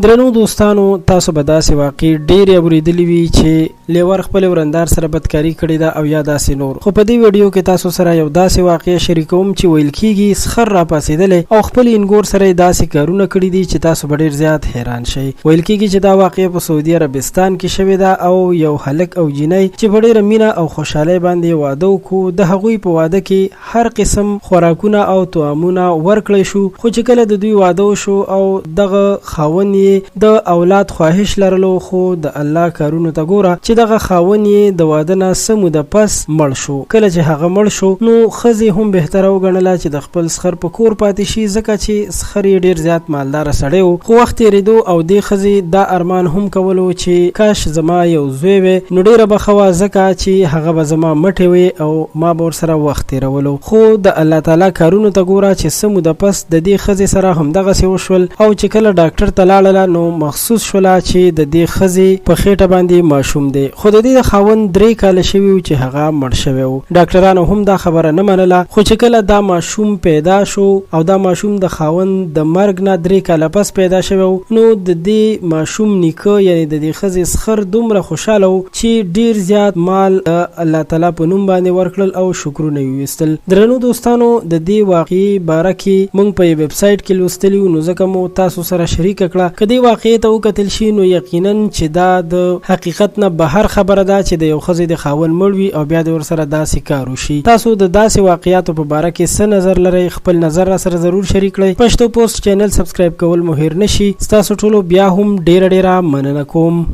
درنو دوستانو تاسو به داسې واقع ډېرې اورېدلې وي چې لیور خپل ورندار سره بدکاري کړې ده او یا داسې نور، خو په دې ویډیو کې تاسو سره یو داسې واقع شریکوم چې ویل کېږي سخر را پاسېدلی او خپل انګور سره یې داسې کارونه کړي دي چې تاسو به ډېر زیات حیران شئ. ویل کېږي چې دا واقع په سعودي عربستان کې شوې ده او یو هلک او جینۍ چې په ډېره مینه او خوشحالۍ باندې واده وکړو. د هغوی په واده کې هر قسم خوراکونه او طعامونه ورکړی شو، خو چې کله د دوی واده وشو او دغه خاوند د اولاد خواهش لرلو، خو د الله کارونو ته ګوره چې دغه خاوند یې د واده نه څه موده پس مړ شو. کله چې هغه مړ شو نو ښځې هم بهتره وګڼله چې د خپل سخر په کور پاتې شي، ځکه چې سخر یې ډېر زیات مالداره سړی و. خو وخت تېرېدو او دې ښځې دا ارمان هم کولو چې کاش زما یو زوی وی، نو ډېره به ښه وه ځکه چې هغه به زما مټې وي او ما به ورسره وخت تېرولو. خو د الله تعالی کارونو ته ګوره چې څه موده پس د دې ښځې سره همدغسې وشول او چې کله ډاکټر ته لاړله نو مخصوص شوله چې د دې ښځې په خېټه باندې ماشوم دی، خو د دې د خاوند 3 کاله شوي و چې هغه مړ شوی و. ډاکټرانو هم دا خبره نه منله، خو چې کله دا ماشوم پیدا شو او دا ماشوم د خاوند د مرګ نه 3 کاله پس پیدا شوی و، نو د دې ماشوم نیکه یعنی د دې ښځې سخر دومره خوشحاله و چې ډیر زیات مال الله تعالی په نوم باندې ورکړل او شکرونه یې ویستل. درنو دوستانو د دې واقعي باره کې موږ په ویب سایټ کې لوستلي وو، نو ځکه مو تاسو سره شریکه کړه. که دې واقعي ته وکتل شي نو یقینا چې دا د حقیقت نه بهر خبره ده چې د یو ښځې د خاوند مړ وي او بیا د ورسره داسې کار وشي. تاسو د داسې واقعیاتو په باره کې څه نظر لرئ؟ خپل نظر را سره ضرور شریک کړئ. پښتو پوسټ چینل سبسکرایب کول مو هیر نشي. ستاسو ټولو بیا هم ډیره مننه کوم.